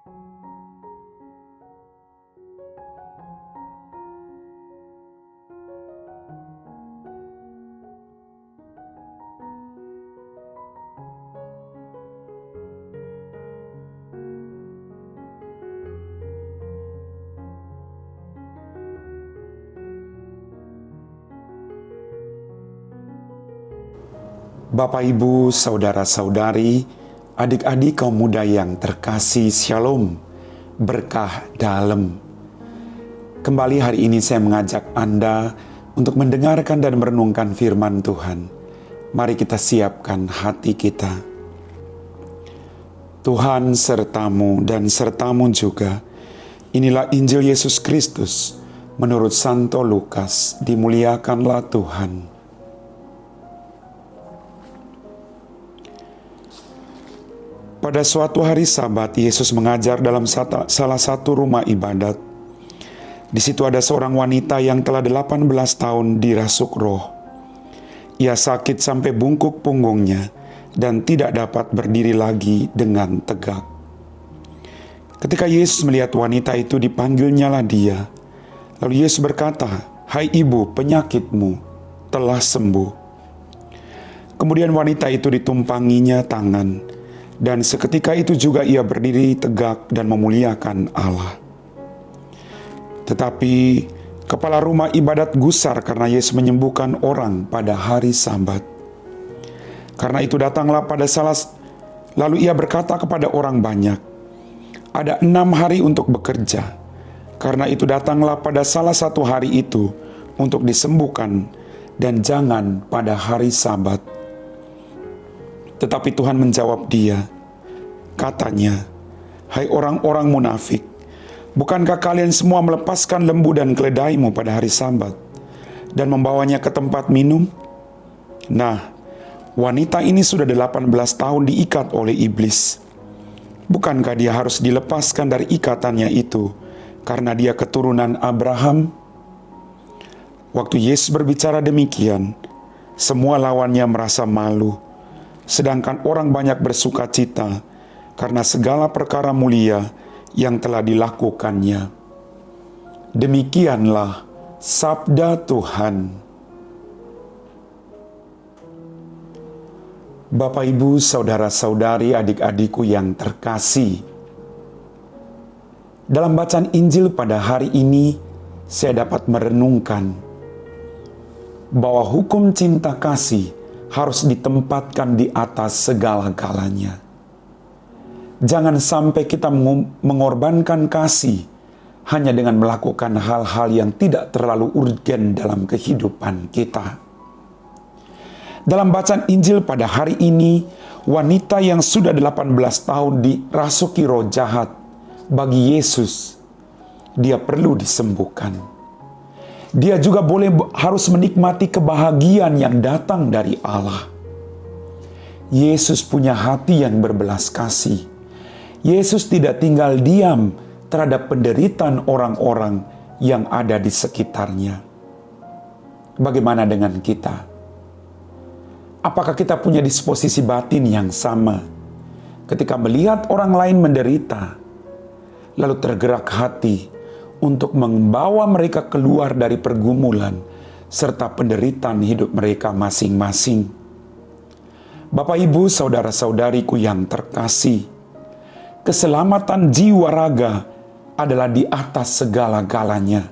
Bapak, Ibu, Saudara-saudari, adik-adik kaum muda yang terkasih, Shalom, berkah dalam. Kembali hari ini saya mengajak Anda untuk mendengarkan dan merenungkan firman Tuhan. Mari kita siapkan hati kita. Tuhan sertamu dan sertamu juga. Inilah Injil Yesus Kristus menurut Santo Lukas. Dimuliakanlah Tuhan. Pada suatu hari Sabat, Yesus mengajar dalam salah satu rumah ibadat. Di situ ada seorang wanita yang telah 18 tahun dirasuk roh. Ia sakit sampai bungkuk punggungnya dan tidak dapat berdiri lagi dengan tegak. Ketika Yesus melihat wanita itu, dipanggilnyalah dia. Lalu Yesus berkata, "Hai ibu, penyakitmu telah sembuh." Kemudian wanita itu ditumpanginya tangan. Dan seketika itu juga ia berdiri tegak dan memuliakan Allah. Tetapi kepala rumah ibadat gusar karena Yesus menyembuhkan orang pada hari Sabat. Karena itu datanglah lalu ia berkata kepada orang banyak, "Ada 6 hari untuk bekerja." Karena itu datanglah pada salah satu hari itu untuk disembuhkan, dan jangan pada hari Sabat. Tetapi Tuhan menjawab dia, katanya, "Hai orang-orang munafik, bukankah kalian semua melepaskan lembu dan keledaimu pada hari Sabat dan membawanya ke tempat minum? Nah, wanita ini sudah 18 tahun diikat oleh iblis. Bukankah dia harus dilepaskan dari ikatannya itu karena dia keturunan Abraham?" Waktu Yesus berbicara demikian, semua lawannya merasa malu. Sedangkan orang banyak bersuka cita karena segala perkara mulia yang telah dilakukannya. Demikianlah sabda Tuhan. Bapak, Ibu, Saudara-saudari, adik-adikku yang terkasih, dalam bacaan Injil pada hari ini, saya dapat merenungkan bahwa hukum cinta kasih harus ditempatkan di atas segala-galanya. Jangan sampai kita mengorbankan kasih hanya dengan melakukan hal-hal yang tidak terlalu urgen dalam kehidupan kita. Dalam bacaan Injil pada hari ini, wanita yang sudah 18 tahun dirasuki roh jahat, bagi Yesus, dia perlu disembuhkan. Dia juga harus menikmati kebahagiaan yang datang dari Allah. Yesus punya hati yang berbelas kasih. Yesus tidak tinggal diam terhadap penderitaan orang-orang yang ada di sekitarnya. Bagaimana dengan kita? Apakah kita punya disposisi batin yang sama ketika melihat orang lain menderita, lalu tergerak hati untuk membawa mereka keluar dari pergumulan serta penderitaan hidup mereka masing-masing? Bapak, Ibu, Saudara-saudariku yang terkasih, keselamatan jiwa raga adalah di atas segala-galanya.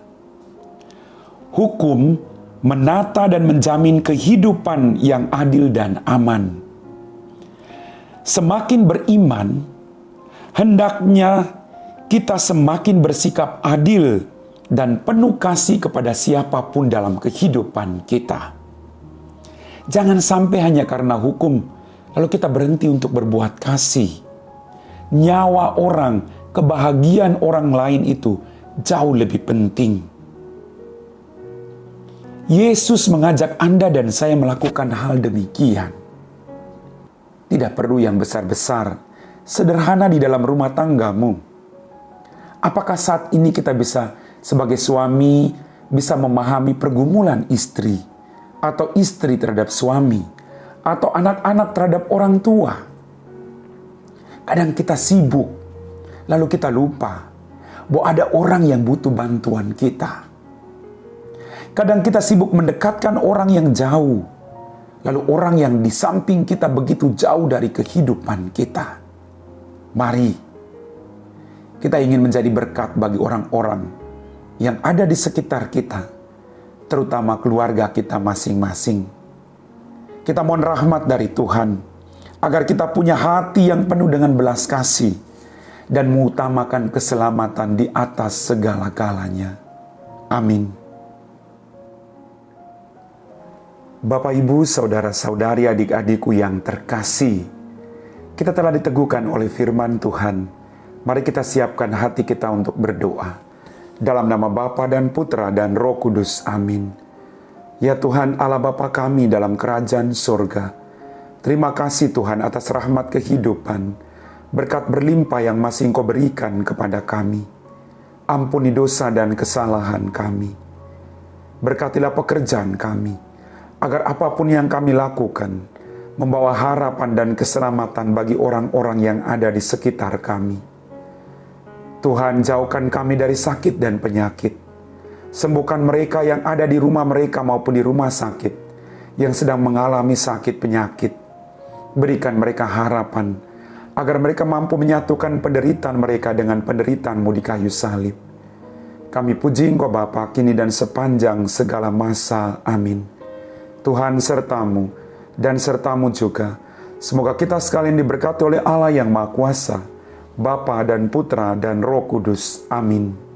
Hukum menata dan menjamin kehidupan yang adil dan aman. Semakin beriman, hendaknya kita semakin bersikap adil dan penuh kasih kepada siapapun dalam kehidupan kita. Jangan sampai hanya karena hukum, lalu kita berhenti untuk berbuat kasih. Nyawa orang, kebahagiaan orang lain itu jauh lebih penting. Yesus mengajak Anda dan saya melakukan hal demikian. Tidak perlu yang besar-besar, sederhana di dalam rumah tanggamu. Apakah saat ini kita bisa sebagai suami bisa memahami pergumulan istri, atau istri terhadap suami, atau anak-anak terhadap orang tua? Kadang kita sibuk lalu kita lupa bahwa ada orang yang butuh bantuan kita. Kadang kita sibuk mendekatkan orang yang jauh, lalu orang yang di samping kita begitu jauh dari kehidupan kita. Mari, kita ingin menjadi berkat bagi orang-orang yang ada di sekitar kita, terutama keluarga kita masing-masing. Kita mohon rahmat dari Tuhan, agar kita punya hati yang penuh dengan belas kasih, dan mengutamakan keselamatan di atas segala-galanya. Amin. Bapak, Ibu, saudara-saudari, adik-adikku yang terkasih, kita telah diteguhkan oleh firman Tuhan. Mari kita siapkan hati kita untuk berdoa. Dalam nama Bapa dan Putra dan Roh Kudus. Amin. Ya Tuhan Allah Bapa kami dalam kerajaan surga, terima kasih Tuhan atas rahmat kehidupan, berkat berlimpah yang masih Engkau berikan kepada kami. Ampuni dosa dan kesalahan kami. Berkatilah pekerjaan kami, agar apapun yang kami lakukan membawa harapan dan keselamatan bagi orang-orang yang ada di sekitar kami. Tuhan, jauhkan kami dari sakit dan penyakit. Sembuhkan mereka yang ada di rumah mereka maupun di rumah sakit, yang sedang mengalami sakit penyakit. Berikan mereka harapan, agar mereka mampu menyatukan penderitaan mereka dengan penderitaan-Mu di kayu salib. Kami puji Engkau Bapa, kini dan sepanjang segala masa. Amin. Tuhan sertamu, dan sertamu juga. Semoga kita sekalian diberkati oleh Allah yang Maha Kuasa, Bapa dan Putra dan Roh Kudus. Amin.